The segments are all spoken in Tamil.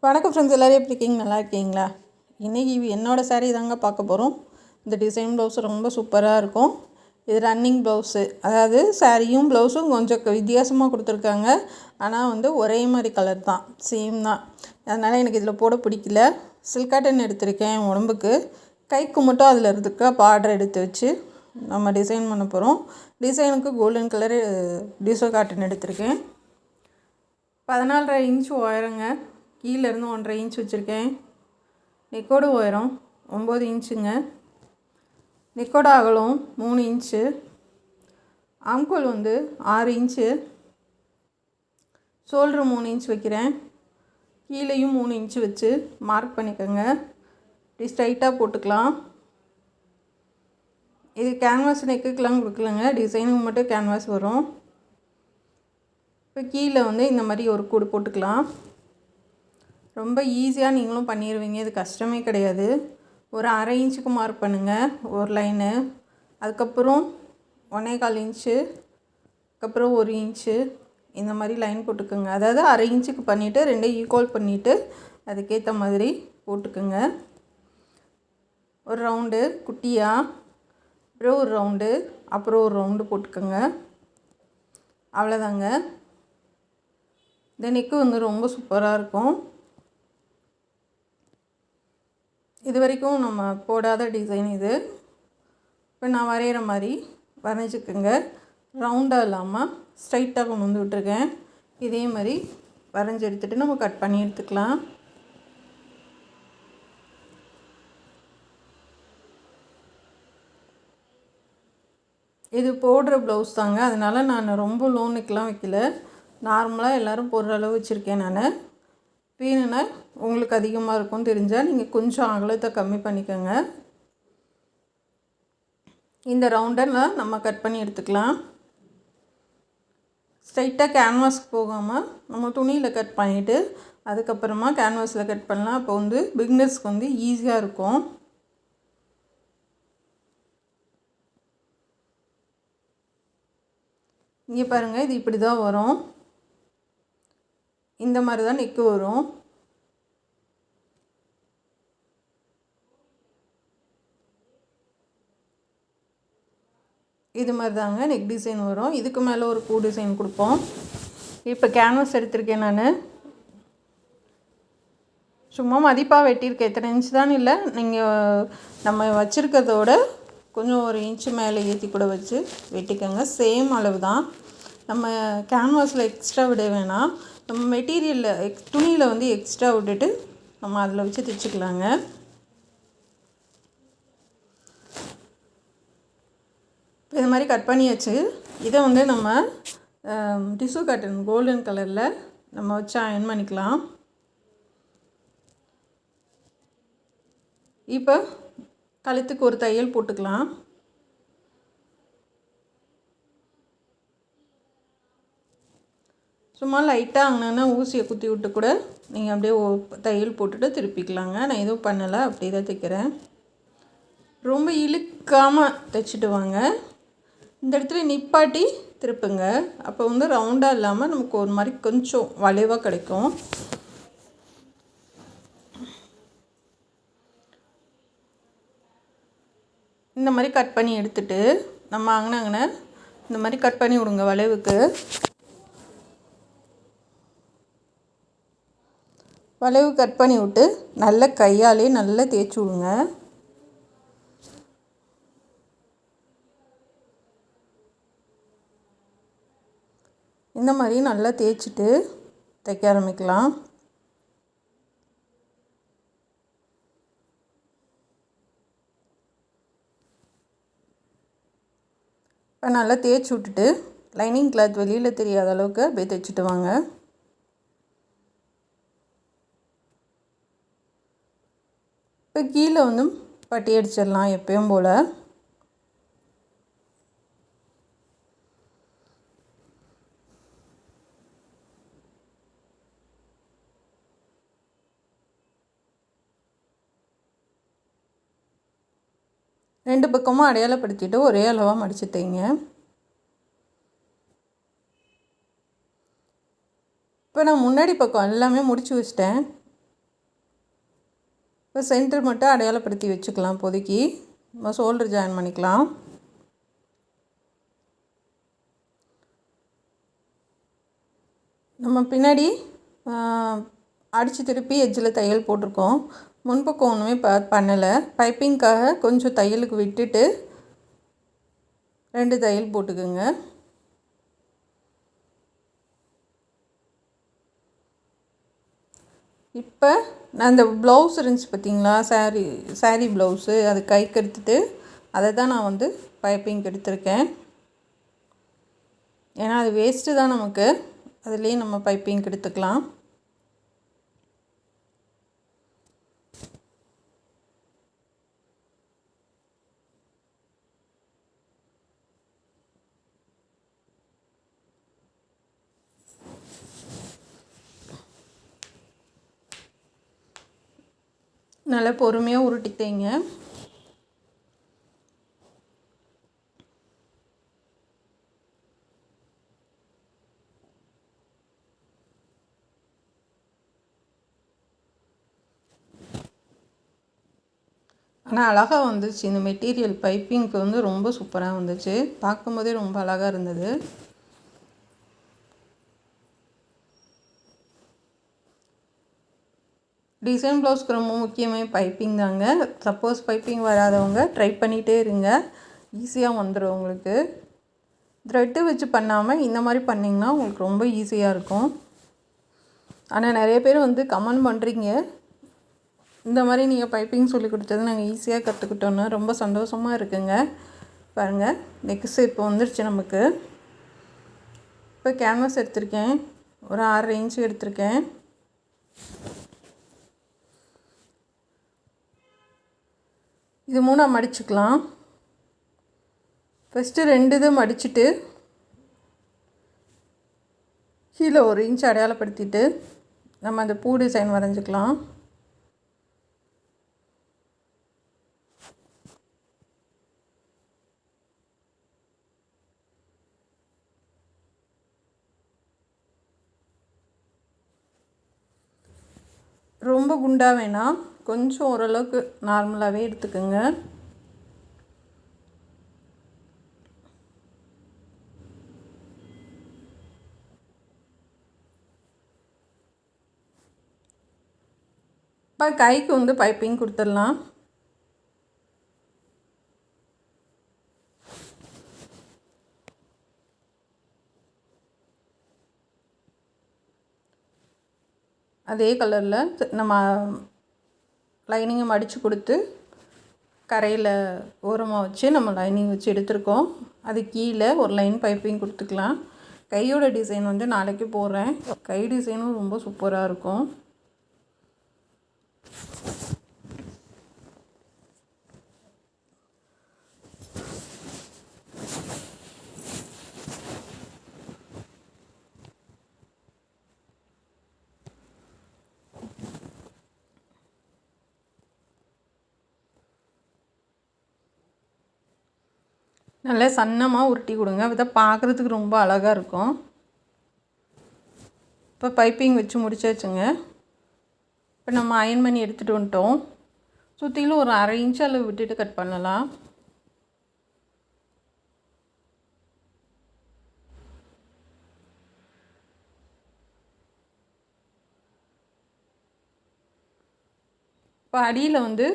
வணக்கம் ஃப்ரெண்ட்ஸ், எல்லோரும் எப்படி இருக்கீங்க? நல்லா இருக்கீங்களா? இன்றைக்கி என்னோடய saree தாங்க பார்க்க போகிறோம். இந்த டிசைன் ப்ளவுஸ் ரொம்ப சூப்பராக இருக்கும். இது ரன்னிங் ப்ளவுஸு, அதாவது சாரியும் ப்ளவுஸும் கொஞ்சம் வித்தியாசமாக கொடுத்துருக்காங்க. ஆனால் ஒரே மாதிரி கலர் தான், சேம் தான். அதனால் எனக்கு இதில் போட பிடிக்கல. சில்க் காட்டன் எடுத்திருக்கேன் உடம்புக்கு. கைக்கு மட்டும் அதில் இருக்க பார்டர் எடுத்து வச்சு நம்ம டிசைன் பண்ண போகிறோம். டிசைனுக்கு கோல்டன் கலரு டிசோ காட்டன் எடுத்திருக்கேன். 14.5 இன்ச் உயரங்க. கீழேருந்து 1.5 இன்ச் வச்சுருக்கேன். நெக்கோட உயரம் 9 இன்ச்சுங்க. நெக்கோட அகலம் 3 இன்ச்சு. ஆம்கோல் 6 இன்ச்சு. ஷோல்ட்ரு 3 இன்ச் வைக்கிறேன். கீழேயும் 3 இன்ச்சு வச்சு மார்க் பண்ணிக்கோங்க. இப்படி ஸ்ட்ரைட்டாக போட்டுக்கலாம். இது கேன்வாஸ் நெக்குக்கெலாம் கொடுக்கலங்க, டிசைனுக்கு மட்டும் கேன்வாஸ் வரும். இப்போ கீழே இந்த மாதிரி ஒரு கூடு போட்டுக்கலாம். ரொம்ப ஈஸியாக நீங்களும் பண்ணிடுவீங்க. இது கஷ்டமே கிடையாது. ஒரு 1/2 இன்ச்சுக்கு மார்க் பண்ணுங்கள் ஒரு லைனு. அதுக்கப்புறம் 1.25 இன்ச்சு, அதுக்கப்புறம் 1 இன்ச்சு, இந்த மாதிரி லைன் போட்டுக்கோங்க. அதாவது 1/2 இன்ச்சுக்கு பண்ணிவிட்டு 2 ஈக்குவல் பண்ணிவிட்டு அதுக்கேற்ற மாதிரி போட்டுக்கோங்க. ஒரு ரவுண்டு குட்டியாக, அப்புறம் ஒரு ரவுண்டு, அப்புறம் ஒரு ரவுண்டு போட்டுக்கோங்க. அவ்வளோதாங்க. இந்த நெக்கு ரொம்ப சூப்பராக இருக்கும். இது வரைக்கும் நம்ம போடாத டிசைன் இது. இப்போ நான் வரைகிற மாதிரி வரைஞ்சிக்கோங்க. ரவுண்டாக இல்லாமல் ஸ்ட்ரைட்டாக கொண்டு விட்டுருக்கேன். இதே மாதிரி வரைஞ்சி எடுத்துகிட்டு நம்ம கட் பண்ணி எடுத்துக்கலாம். இது போடுற ப்ளவுஸ் தாங்க, அதனால் நான் ரொம்ப லோ நெக்லாம் வைக்கல. நார்மலாக எல்லோரும் போடுற அளவு வச்சுருக்கேன் நான். வேணும்னா உங்களுக்கு அதிகமாக இருக்கும் தெரிஞ்சால் நீங்கள் கொஞ்சம் அகலத்தை கம்மி பண்ணிக்கோங்க. இந்த ரவுண்டெல்லாம் நம்ம கட் பண்ணி எடுத்துக்கலாம். ஸ்ட்ரைட்டாக கேன்வாஸ்க்கு போகாமல் நம்ம துணியில் கட் பண்ணிவிட்டு அதுக்கப்புறமா கேன்வாஸில் கட் பண்ணலாம். அப்போ பிகினர்ஸ்க்கு ஈஸியாக இருக்கும். இங்கே பாருங்கள், இது இப்படி தான் வரும். இந்த மாதிரி தான் நெக்கு வரும். இது மாதிரி தாங்க நெக் டிசைன் வரும். இதுக்கு மேலே ஒரு பூ டிசைன் கொடுப்போம். இப்போ கேன்வாஸ் எடுத்திருக்கேன் நான். சும்மா மதிப்பாக வெட்டியிருக்கேன். எத்தனை இன்ச்சு தான் இல்லை, நீங்கள் நம்ம வச்சுருக்கிறதோட கொஞ்சம் 1 இன்ச்சு மேலே ஏற்றி கூட வச்சு வெட்டிக்கோங்க. சேம் அளவு தான். நம்ம கேன்வாஸில் எக்ஸ்ட்ரா விட வேணாம். நம்ம மெட்டீரியலில் துணியில் எக்ஸ்ட்ரா விட்டுட்டு நம்ம அதில் வச்சு தைச்சிக்கலாங்க. இது மாதிரி கட் பண்ணியாச்சு. இதை நம்ம டிஷ்யூ காட்டன் கோல்டன் கலரில் நம்ம வச்சு அயன் பண்ணிக்கலாம். இப்போ கழுத்துக்கு ஒரு தையல் போட்டுக்கலாம். சும்மா லைட்டாக அங்கேனா ஊசியை குத்தி விட்டு கூட நீங்கள் அப்படியே தையல் போட்டுட்டு திருப்பிக்கலாங்க. நான் எதுவும் பண்ணலை, அப்படியே தான் தைக்கிறேன். ரொம்ப இழுக்காமல் தைச்சிட்டு வாங்க. இந்த இடத்துல நிப்பாட்டி திருப்புங்க. அப்போ ரவுண்டாக இல்லாமல் நமக்கு ஒரு மாதிரி கொஞ்சம் வளைவாக கிடைக்கும். இந்த மாதிரி கட் பண்ணி எடுத்துகிட்டு நம்ம அங்கன இந்த மாதிரி கட் பண்ணி விடுங்க வளைவுக்கு. வளைவு கட் பண்ணி விட்டு நல்ல கையாலே நல்லா தேய்ச்சி விடுங்க. இந்த மாதிரி நல்லா தேய்ச்சிட்டு தைக்க ஆரம்பிக்கலாம். இப்போ நல்லா தேய்ச்சி விட்டுட்டு லைனிங் கிளாத் வெளியில் தெரியாத அளவுக்கு அப்படியே தைச்சிட்டு வாங்க. இப்போ கீழே பட்டி அடிச்சிடலாம் எப்பயும் போல். ரெண்டு பக்கமும் அடையாளப்படுத்திட்டு ஒரே அளவாக மடித்து தைங்க. இப்போ நான் முன்னாடி பக்கம் எல்லாமே முடிச்சு வச்சிட்டேன். இப்போ சென்டர் மட்டும் அடையாளப்படுத்தி வச்சுக்கலாம். இப்போதைக்கு நம்ம ஷோல்டர் ஜாயின் பண்ணிக்கலாம். நம்ம பின்னாடி அடித்து திருப்பி எட்ஜில் தையல் போட்டிருக்கோம். முன்பக்கம் ஒன்றுமே பண்ணலை. பைப்பிங்க்காக கொஞ்சம் தையலுக்கு விட்டுட்டு 2 தையல் போட்டுக்குங்க. இப்போ நான் இந்த ப்ளவுஸ் இருந்துச்சு பார்த்திங்களா, சாரீ ப்ளவுஸு, அது கைக்கு எடுத்துகிட்டு அதை தான் நான் வந்து பைப்பிங்க்கு எடுத்திருக்கேன். ஏன்னா அது வேஸ்ட்டு தான் நமக்கு, அதுலேயே நம்ம பைப்பிங்க்கு எடுத்துக்கலாம். நல்லா பொறுமையாக உருட்டித்தேங்க. ஆனால் அழகாக வந்துச்சு. இந்த மெட்டீரியல் பைப்பிங்க்கு வந்து ரொம்ப சூப்பராக வந்துச்சு. பார்க்கும்போதே ரொம்ப அழகாக இருந்தது. டிசைன் ப்ளவுஸ்க்கு ரொம்ப முக்கியமே பைப்பிங் தாங்க. சப்போஸ் பைப்பிங் வராதவங்க ட்ரை பண்ணிகிட்டே இருங்க, ஈஸியாக வந்துடும் உங்களுக்கு. த்ரெட்டு வச்சு பண்ணாமல் இந்த மாதிரி பண்ணிங்கன்னா உங்களுக்கு ரொம்ப ஈஸியாக இருக்கும். ஆனால் நிறைய பேர் வந்து கமெண்ட் பண்ணுறீங்க, இந்த மாதிரி நீங்கள் பைப்பிங் சொல்லி கொடுத்தது நாங்கள் ஈஸியாக கற்றுக்கிட்டோன்னு. ரொம்ப சந்தோஷமாக இருக்குங்க. பாருங்கள், நெக்ஸ்ட் இப்போ வந்துருச்சு நமக்கு. இப்போ கேன்வாஸ் எடுத்திருக்கேன், ஒரு 6 இன்ச்சு எடுத்திருக்கேன். இது 3 மடிச்சுக்கலாம். ஃபஸ்ட்டு 2 இது மடிச்சுட்டு கீழே 1 இன்ச் அடையாளப்படுத்திட்டு நம்ம அந்த பூ டிசைன் வரைஞ்சிக்கலாம். ரொம்ப குண்டாக வேணாம், கொஞ்சம் ஓரளவுக்கு நார்மலாகவே எடுத்துக்கோங்க. இப்போ கைக்கு வந்து பைப்பிங் கொடுத்துடலாம். அதே கலரில் நம்ம லைனிங்கை மடித்து கொடுத்து கரையில் ஓரமாக வச்சு நம்ம லைனிங் வச்சு எடுத்துருக்கோம். அது கீழே ஒரு லைன் பைப்பிங் கொடுத்துக்கலாம். கையோட டிசைன் வந்து நாளைக்கு போடுறேன். கை டிசைனும் ரொம்ப சூப்பராக இருக்கும். நல்லா சன்னமாக உருட்டி கொடுங்க, அப்போ தான் பார்க்குறதுக்கு ரொம்ப அழகாக இருக்கும். இப்போ பைப்பிங் வச்சு முடிச்சாச்சுங்க. இப்போ நம்ம அயன் பண்ணி எடுத்துகிட்டு வந்துட்டோம். சுற்றிலும் ஒரு 1/2 இன்ச் அளவு விட்டுட்டு கட் பண்ணலாம். இப்போ அடியில் வந்து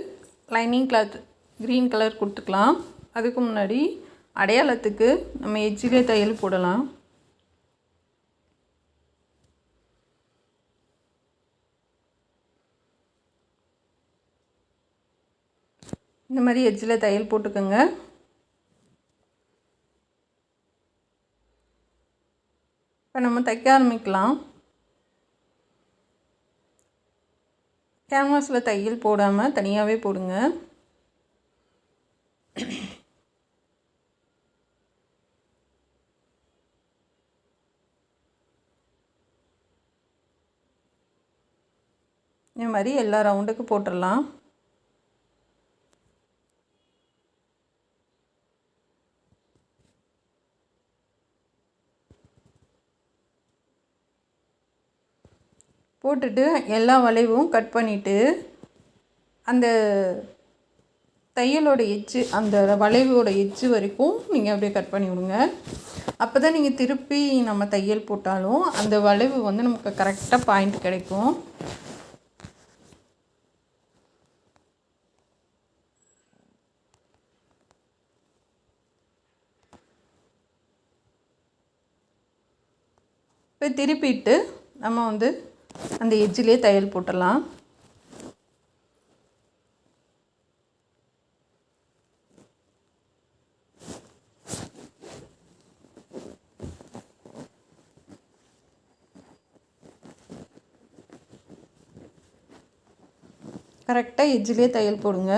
லைனிங் கிளாத் க்ரீன் கலர் கொடுத்துக்கலாம். அதுக்கு முன்னாடி அடையாளத்துக்கு நம்ம எட்ஜிலே தையல் போடலாம். இந்த மாதிரி எட்ஜில் தையல் போட்டுக்கோங்க. இப்போ நம்ம தைக்க ஆரம்பிக்கலாம். கேன்வாஸில் தையல் போடாமல் தனியாகவே போடுங்க. இந்த மாதிரி எல்லா ரவுண்டுக்கு போட்டுடலாம். போட்டுட்டு எல்லா வளைவும் கட் பண்ணிவிட்டு அந்த தையலோட எட்ஜு, அந்த வளைவோட எட்ஜு வரைக்கும் நீங்கள் அப்படியே கட் பண்ணி விடுங்க. அப்போ தான் நீங்கள் திருப்பி நம்ம தையல் போட்டாலும் அந்த வளைவு வந்து நமக்கு கரெக்டாக பாயிண்ட் கிடைக்கும். இப்போ திருப்பிட்டு நம்ம வந்து அந்த எட்ஜிலே தையல் போட்டுடலாம். கரெக்டாக எட்ஜிலே தையல் போடுங்க.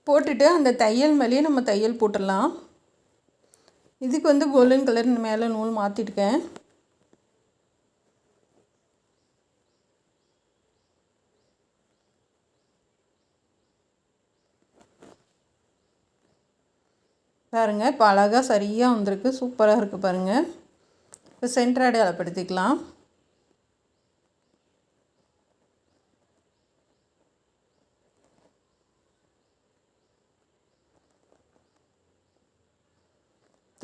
போட்டுட்டு அந்த தையல் மேலேயே நம்ம தையல் போட்டுடலாம். இதுக்கு வந்து கோல்டன் கலர் மேலே நூல் மாற்றிருக்கேன். பாருங்கள், இப்போ அழகாக சரியாக வந்திருக்கு, சூப்பராக இருக்குது பாருங்கள். இப்போ சென்டர் அடையாளப்படுத்திக்கலாம்.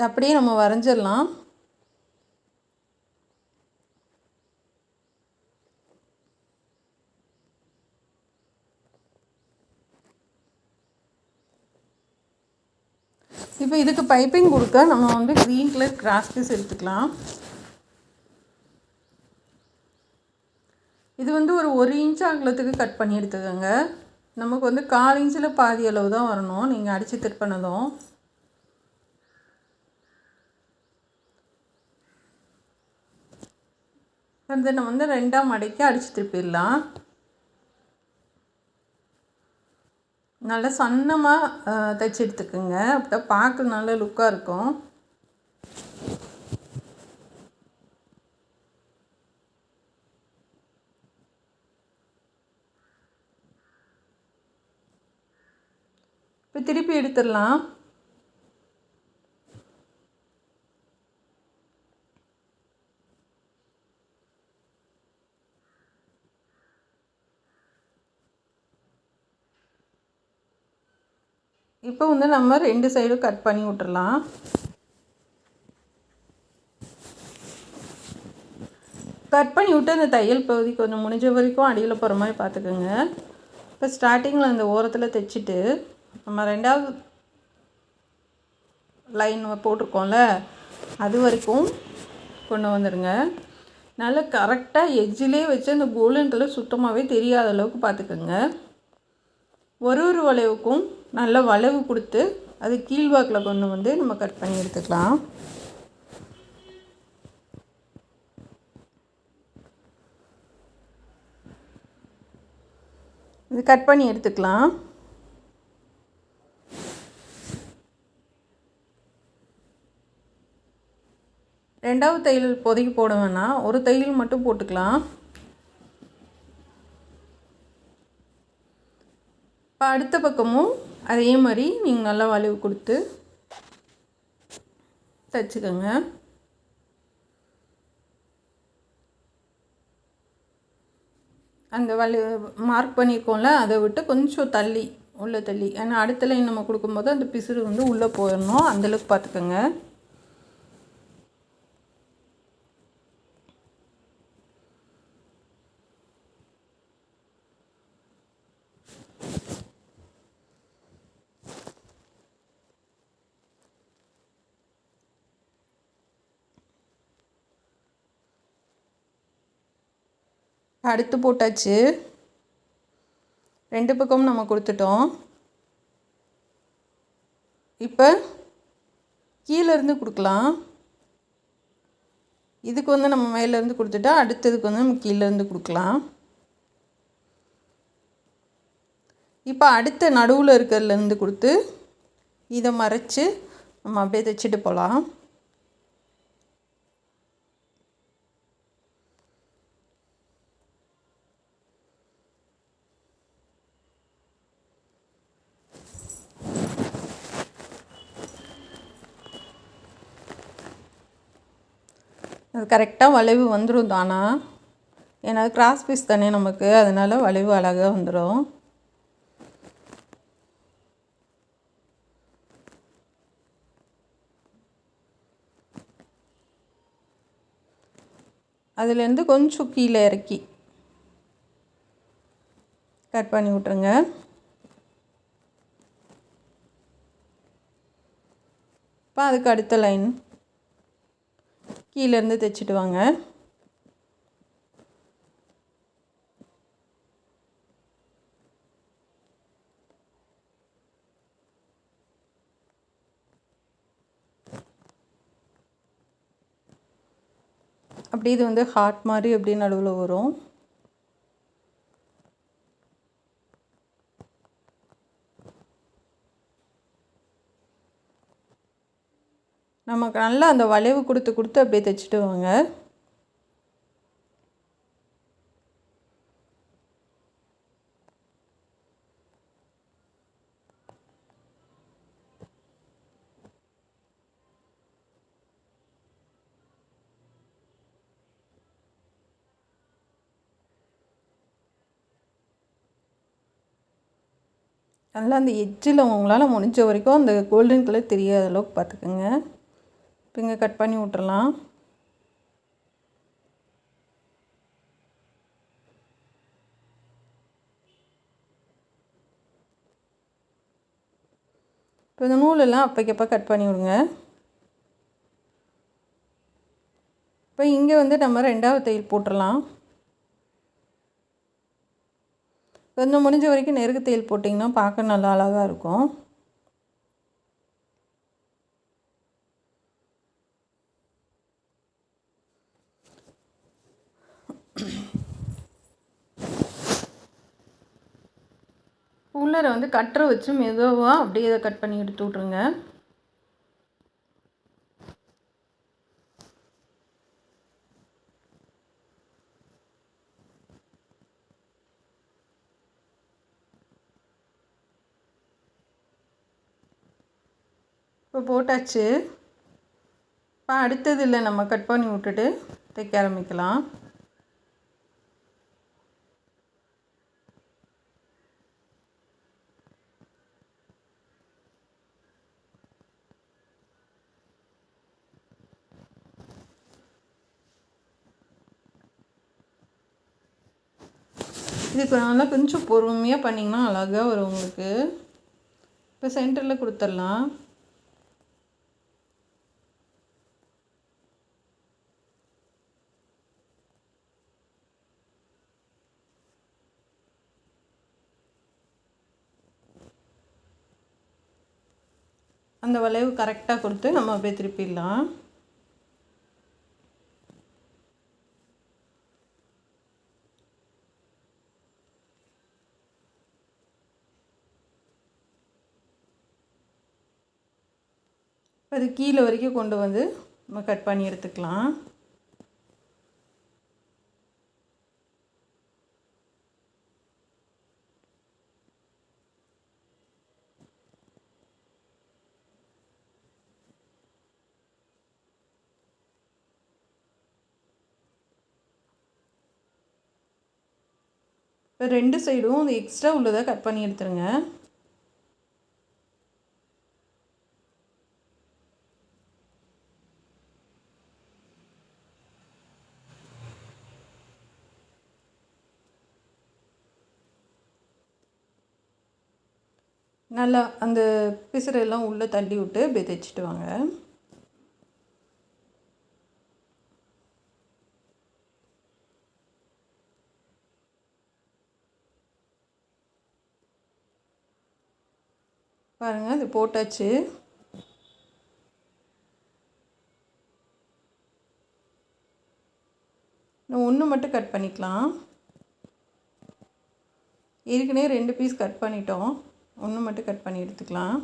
அப்படியே நம்ம வரைஞ்சிடலாம். இப்போ இதுக்கு பைப்பிங் கொடுக்க நம்ம வந்து க்ரீன் கலர் கிராஸ் பீஸ் எடுத்துக்கலாம். இது வந்து ஒரு 1 இன்ச் அகலத்துக்கு கட் பண்ணி எடுத்துக்கோங்க. நமக்கு வந்து 1/4 இன்ச்சில் பாதி அளவு தான் வரணும் நீங்கள் அடித்து திருப்பினதும். வந்து நம்ம வந்து 2ஆக மடக்கி அடித்து திருப்பிடலாம். நல்லா சன்னமாக தைச்சி எடுத்துக்கோங்க, அப்போ தான் பார்க்க நல்ல லுக்காக இருக்கும். இப்போ திருப்பி எடுத்துடலாம். இப்போ வந்து நம்ம 2 சைடும் கட் பண்ணி விட்டுறலாம். கட் பண்ணி விட்டு அந்த தையல் பகுதி கொஞ்சம் முடிஞ்ச வரைக்கும் அடியில் போகிற மாதிரி பார்த்துக்கோங்க. இப்போ ஸ்டார்டிங்கில் அந்த ஓரத்தில் தைச்சிட்டு நம்ம 2ஆவது லைன் போட்டிருக்கோம்ல அது வரைக்கும் கொண்டு வந்துடுங்க. நல்லா கரெக்டாக எட்ஜிலே வச்சு அந்த கோல்டன் கலர் சுத்தமாகவே தெரியாத அளவுக்கு பார்த்துக்கோங்க. ஒரு வளைவுக்கும் நல்ல வளைவு கொடுத்து அது கீழ்வாக்கில் கொண்டு வந்து நம்ம கட் பண்ணி எடுத்துக்கலாம். இது கட் பண்ணி எடுத்துக்கலாம். ரெண்டாவது தையல் இப்போதைக்கு போட வேணாம், ஒரு தையல் மட்டும் போட்டுக்கலாம். இப்போ அடுத்த பக்கமும் அதே மாதிரி நீங்கள் நல்லா வளைவு கொடுத்து தைச்சிக்கோங்க. அந்த மார்க் பண்ணியிருக்கோம்ல அதை விட்டு கொஞ்சம் தள்ளி உள்ளே தள்ளி, ஏன்னா அடுத்த லைன் நம்ம கொடுக்கும்போது அந்த பிசுறு வந்து உள்ளே போயிடணும், அந்தளவுக்கு பார்த்துக்கோங்க. அடுத்து போட்டாச்சு, 2 பக்கமும் நம்ம கொடுத்துட்டோம். இப்போ கீழேருந்து கொடுக்கலாம். இதுக்கு வந்து நம்ம மேலேருந்து கொடுத்துட்டா அடுத்ததுக்கு வந்து நம்ம கீழேருந்து கொடுக்கலாம். இப்போ அடுத்த நடுவில் இருக்கிறதுலேருந்து கொடுத்து இதை மறைச்சி நம்ம அப்படியே தைச்சிட்டு போகலாம். அது கரெக்டாக வளைவு வந்துடும் தானா, ஏன்னா கிராஸ் பீஸ் தானே நமக்கு, அதனால் வளைவு அழகாக வந்துடும். அதுலேருந்து கொஞ்சம் கீழே இறக்கி கட் பண்ணி விட்ருங்க. இப்போ அதுக்கு அடுத்த லைன் கீழேருந்து தைச்சிட்டு வாங்க. அப்படி இது வந்து ஹார்ட் மாதிரி அப்படி நடுவில் வரும். நமக்கு நல்லா அந்த வளைவு கொடுத்து கொடுத்து அப்படியே தைச்சிட்டு வாங்க. நல்லா அந்த எட்ஜில் உங்களால் முடிஞ்ச வரைக்கும் அந்த கோல்டன் கலர் தெரியாத அளவுக்கு பார்த்துக்குங்க. இப்போ இங்கே கட் பண்ணி விட்டுறலாம். இப்போ இந்த நூலெல்லாம் அப்போக்கப்போ கட் பண்ணி விடுங்க. இப்போ இங்கே வந்து நம்ம 2வது தையல் போட்டுடலாம். கொஞ்சம் முடிஞ்ச வரைக்கும் நெருகு தையல் போட்டிங்கன்னா பார்க்க நல்லா அழகாக இருக்கும். உள்ளரை வந்து கட்டரை வச்சு மெதுவாக அப்படியே இதை கட் பண்ணி எடுத்து விட்ருங்க. இப்போ போட்டாச்சு. இப்போ அடுத்தது இல்லை, நம்ம கட் பண்ணி விட்டுட்டு தைக்க ஆரம்பிக்கலாம். இதுக்கு நல்லா கொஞ்சம் பொறுமையாக பண்ணிங்கன்னா அழகாக வரும் உங்களுக்கு. இப்போ சென்டரில் கொடுத்துடலாம். அந்த வளைவு கரெக்டாக கொடுத்து நம்ம அப்படியே திருப்பிடலாம். அது கீழே வரைக்கும் கொண்டு வந்து நம்ம கட் பண்ணி எடுத்துக்கலாம். இப்போ 2 சைடும் அந்த எக்ஸ்ட்ரா உள்ளதை கட் பண்ணி எடுத்துருங்க. நல்லா அந்த பிசுறெல்லாம் உள்ளே தள்ளி விட்டு அப்படியே தைச்சிட்டு வாங்க. பாருங்கள், அது போட்டாச்சு. இன்னும் 1 மட்டும் கட் பண்ணிக்கலாம். ஏற்கனவே 2 பீஸ் கட் பண்ணிட்டோம். 1 மட்டும் கட் பண்ணி எடுத்துக்கலாம்.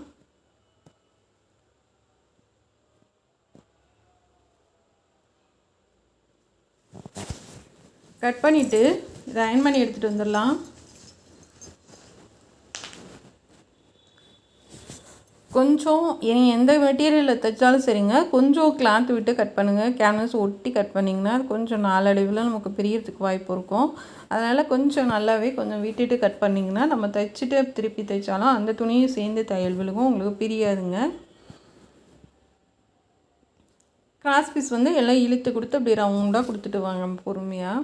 கட் பண்ணிவிட்டு இதை அயன் பண்ணி எடுத்துகிட்டு வந்துடலாம். கொஞ்சம் எந்த மெட்டீரியலில் தைச்சாலும் சரிங்க, கொஞ்சம் கிளாத் விட்டு கட் பண்ணுங்கள். கேன்வாஸ் ஒட்டி கட் பண்ணிங்கன்னா கொஞ்சம் நாளடைவில் நமக்கு பிரியறதுக்கு வாய்ப்பு இருக்கும். அதனால் கொஞ்சம் நல்லாவே கொஞ்சம் விட்டுட்டு கட் பண்ணிங்கன்னா நம்ம தைச்சிட்டு திருப்பி தைச்சாலும் அந்த துணியும் சேர்ந்து தையல் விழுகும், உங்களுக்கு பிரியாதுங்க. கிராஸ் பீஸ் வந்து எல்லாம் இழுத்து கொடுத்து அப்படி ரவுண்டாக கொடுத்துட்டு வாங்க பொறுமையாக.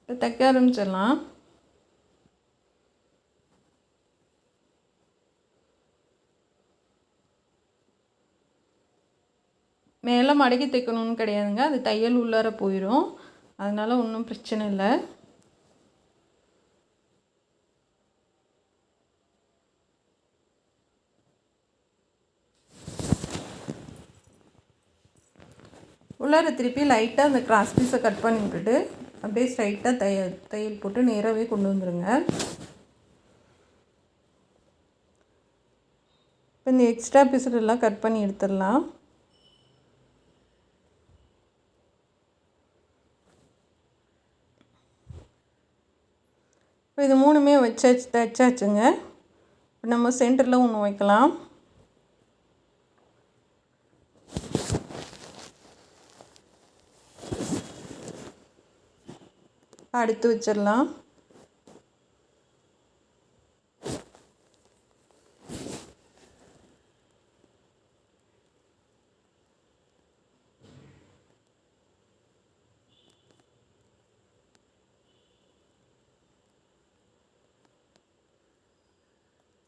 இப்போ தைக்க ஆரம்பிச்சிடலாம். மேலே மடக்கி தைக்கணும்னு கிடையாதுங்க, அது தையல் உள்ளார போயிடும், அதனால் ஒன்றும் பிரச்சனை இல்லை. உள்ளார திருப்பி லைட்டாக அந்த கிராஸ் பீஸை கட் பண்ணி விட்டுட்டு அப்படியே ஸ்ட்ரைட்டாக தையல் போட்டு நேராகவே கொண்டு வந்துடுங்க. இப்போ இந்த எக்ஸ்ட்ரா பீஸெல்லாம் கட் பண்ணி எடுத்துடலாம். இப்போ இது 3மே தைச்சாச்சுங்க. இப்போ நம்ம சென்டரில் ஒன்று வைக்கலாம். அடுத்து வச்சிடலாம்.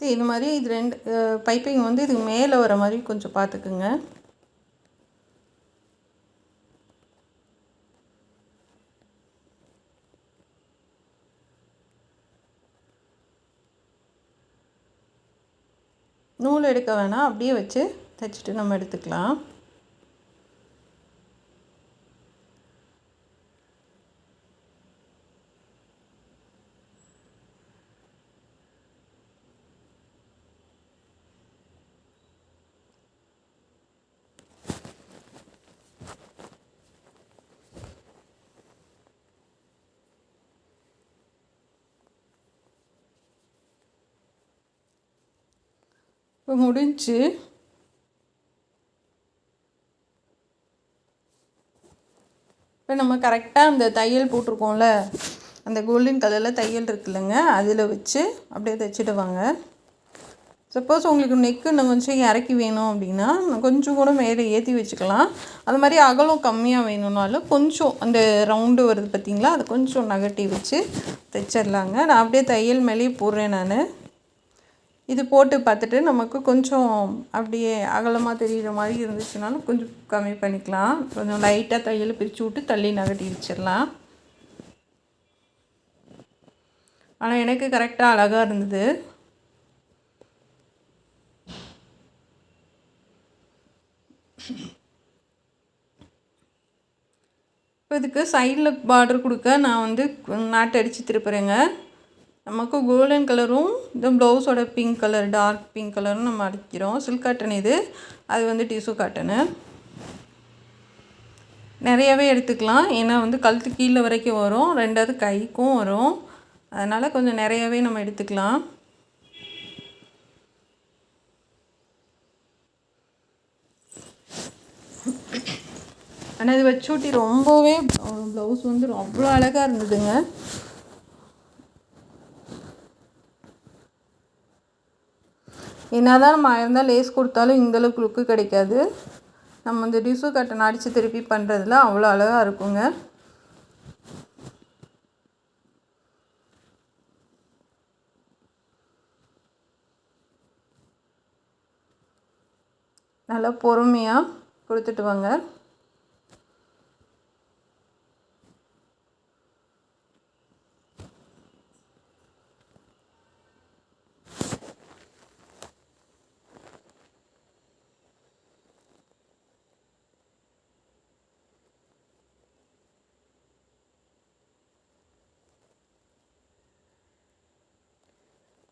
இது மாதிரி இது 2 பைப்பிங் வந்து இதுக்கு மேலே வர மாதிரி கொஞ்சம் பார்த்துக்குங்க. நூல் எடுக்க வேணாம், அப்படியே வச்சு தைச்சிட்டு நம்ம எடுத்துக்கலாம். இப்போ முடிஞ்சு இப்போ நம்ம கரெக்டாக அந்த தையல் போட்டிருக்கோம்ல, அந்த கோல்டன் கலரில் தையல் இருக்குல்லங்க, அதில் வச்சு அப்படியே தைச்சிடுவாங்க. சப்போஸ் உங்களுக்கு நெக்கு இன்னும் கொஞ்சம் இறக்கி வேணும் அப்படின்னா கொஞ்சம் கூட மேலே ஏற்றி வச்சுக்கலாம். அது மாதிரி அகலம் கம்மியாக வேணும்னாலும் கொஞ்சம் அந்த ரவுண்டு வருது பார்த்திங்களா, அதை கொஞ்சம் நகட்டி வச்சு தைச்சிடலாங்க. நான் அப்படியே தையல் மேலேயே போடுறேன் நான். இது போட்டு பார்த்துட்டு நமக்கு கொஞ்சம் அப்படியே அகலமாக தெரிகிற மாதிரி இருந்துச்சுனாலும் கொஞ்சம் கம்மி பண்ணிக்கலாம். கொஞ்சம் லைட்டாக தையல் பிரித்து விட்டு தள்ளி நகட்டி வச்சிடலாம். ஆனால் எனக்கு கரெக்டாக அழகாக இருந்தது. இப்போ இதுக்கு சைடில் பார்டர் கொடுக்க நான் வந்து நாட்டு அடித்து திருப்புறேங்க. நமக்கு கோல்டன் கலரும் இந்த ப்ளவுஸோட பிங்க் கலர் டார்க் பிங்க் கலரும் நம்ம அடிக்கிறோம். சில்க் காட்டன் இது, அது வந்து டிஷ்யூ காட்டனு. நிறையாவே எடுத்துக்கலாம், ஏன்னா வந்து கழுத்து கீழே வரைக்கும் வரும், 2வது கைக்கும் வரும், அதனால் கொஞ்சம் நிறையாவே நம்ம எடுத்துக்கலாம். ஆனால் இது வச்சூட்டி ரொம்பவே ப்ளவுஸ் வந்து அவ்வளோ அழகாக இருந்ததுங்க. என்ன தான் நம்ம இருந்தால் லேஸ் கொடுத்தாலும் இந்தளவுக்கு லுக்கு கிடைக்காது. நம்ம இந்த டிஷ்யூ காட்டன் அடித்து திருப்பி பண்ணுறதுல அவ்வளோ அழகாக இருக்குங்க. நல்லா பொறுமையாக கொடுத்துட்டு வாங்க.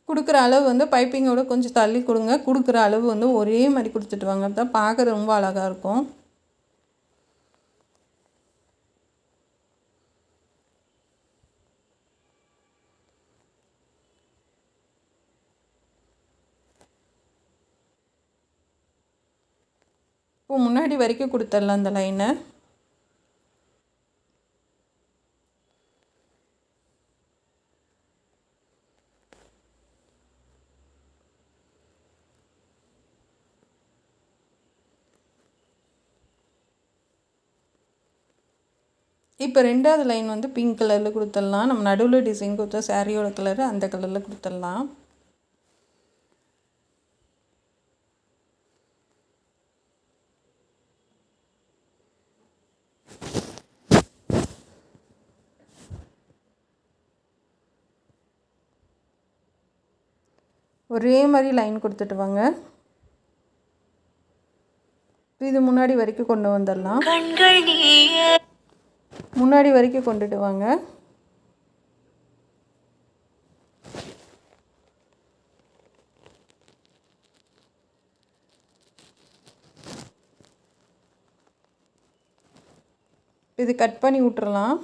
கொடுக்குற அளவு வந்து பைப்பிங்கோட கொஞ்சம் தள்ளி கொடுங்க. கொடுக்குற அளவு வந்து ஒரே மாதிரி கொடுத்துட்டு வாங்க, அப்போ தான் பார்க்க ரொம்ப அழகாக இருக்கும். இப்போ முன்னாடி வரைக்கும் கொடுத்துடலாம் அந்த லைனை. இப்போ 2வது லைன் வந்து பிங்க் கலரில் கொடுத்துடலாம். நம்ம நடுவில் டிசைன் கொடுத்த சாரியோட கலரு அந்த கலரில் கொடுத்துடலாம். ஒரே மாதிரி லைன் கொடுத்துட்டு வாங்க. இது முன்னாடி வரைக்கும் கொண்டு வந்துடலாம். முன்னாடி வரைக்கும் கொண்டுட்டு வாங்க. இது கட் பண்ணி விட்டுறலாம்.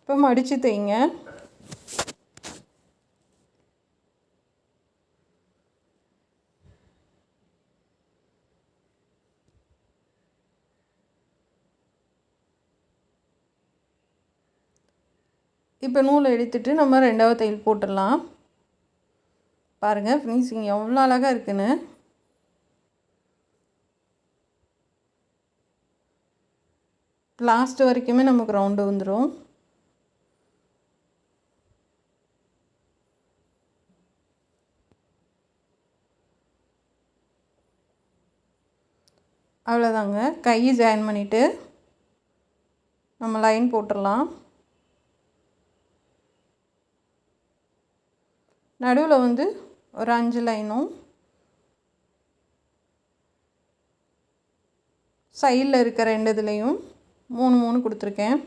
இப்போ மடித்து தைங்க. இப்போ நூலை எடுத்துட்டு நம்ம 2வது தையல் போட்டுடலாம். பாருங்கள் ஃபினிஷிங் எவ்வளோ அழகாக இருக்குன்னு. லாஸ்ட் வரைக்குமே நமக்கு ரவுண்டு வந்துடும். அவ்வளோதாங்க. கையை ஜாயின் பண்ணிவிட்டு நம்ம லைன் போட்டுடலாம். நடுவில் வந்து ஒரு 5 லைனும் சைடில் இருக்க 2 இதுலேயும் 3 கொடுத்துருக்கேன்.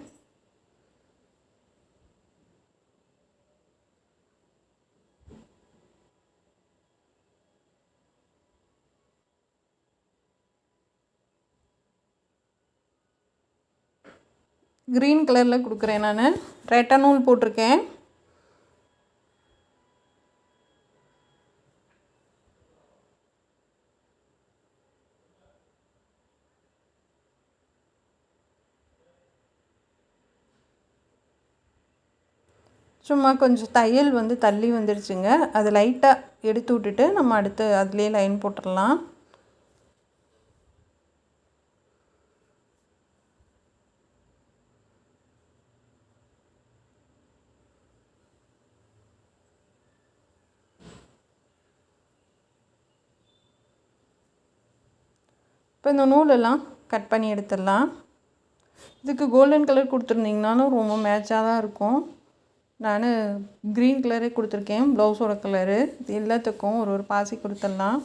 க்ரீன் கலரில் கொடுக்குறேன். நான் ரெட்டை நூல் போட்டிருக்கேன். சும்மா கொஞ்சம் தையல் வந்து தள்ளி வந்துடுச்சுங்க. அது லைட்டாக எடுத்து விட்டுட்டு நம்ம அடுத்து அதுலேயே லைன் போட்டுடலாம். இப்போ இந்த நூலெல்லாம் கட் பண்ணி எடுத்துடலாம். இதுக்கு கோல்டன் கலர் கொடுத்துருந்தீங்கனாலும் ரொம்ப மேட்சாக தான் இருக்கும். நான் க்ரீன் கலரே கொடுத்துருக்கேன். ப்ளவுஸோட கலரு இது எல்லாத்துக்கும் ஒரு பாசி கொடுத்துடலாம்.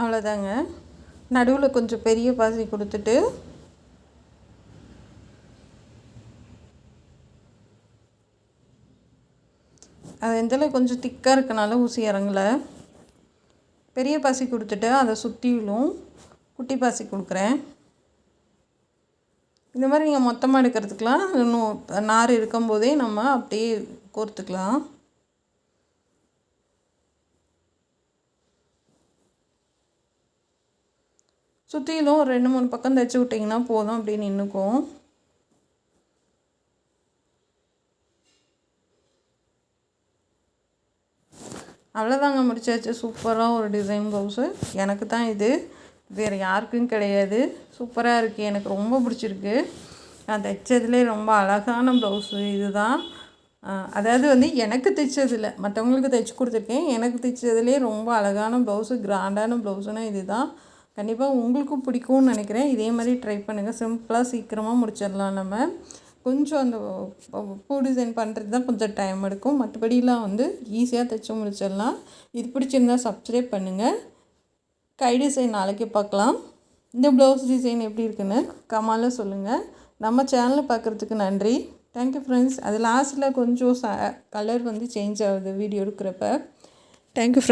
அவ்வளோதாங்க. நடுவில் கொஞ்சம் பெரிய பாசி கொடுத்துட்டு அது எந்தளவு கொஞ்சம் திக்காக இருக்கனால ஊசி இறங்கலை. பெரிய பாசி கொடுத்துட்டு அதை சுற்றிலும் குட்டி பாசி கொடுக்குறேன். இந்த மாதிரி நீங்கள் மொத்தமாக எடுக்கிறதுக்கெலாம் இன்னும் நார் இருக்கும்போதே நம்ம அப்படியே கோர்த்துக்கலாம். சுற்றிலும் ஒரு 2-3 பக்கம் தைச்சி விட்டிங்கன்னா போதும், அப்படியே நின்றுக்கும். அவ்வளோதாங்க, முடிச்சாச்சு. சூப்பராக ஒரு டிசைன் ப்ளவுஸு. எனக்கு தான் இது, வேறு யாருக்கும் கிடையாது. சூப்பராக இருக்குது, எனக்கு ரொம்ப பிடிச்சிருக்கு. நான் தைச்சதுலேயே ரொம்ப அழகான ப்ளவுஸு இது தான். அதாவது வந்து எனக்கு தைச்சதில்லை, மற்றவங்களுக்கு தைச்சி கொடுத்துருக்கேன். எனக்கு தைச்சதுலேயே ரொம்ப அழகான ப்ளவுஸு, கிராண்டான ப்ளவுஸுனால் இது தான். கண்டிப்பாக உங்களுக்கும் பிடிக்கும்னு நினைக்கிறேன். இதே மாதிரி ட்ரை பண்ணுங்கள். சிம்பிளாக சீக்கிரமாக முடிச்சிடலாம். நம்ம கொஞ்சம் அந்த பூ டிசைன் பண்ணுறது தான் கொஞ்சம் டைம் எடுக்கும். மற்றபடிலாம் வந்து ஈஸியாக தைச்சி முடிச்சிடலாம். இது பிடிச்சிருந்தால் சப்ஸ்கிரைப் பண்ணுங்கள். கை டிசைன் நாளைக்கு பார்க்கலாம். இந்த ப்ளவுஸ் டிசைன் எப்படி இருக்குன்னு கமெண்ட்டில் சொல்லுங்கள். நம்ம சேனலை பார்க்குறதுக்கு நன்றி. Thank you friends. அது லாஸ்ட்டில் கொஞ்சம் கலர் வந்து சேஞ்ச் ஆகுது வீடியோ எடுக்கிறப்ப. தேங்க்யூ.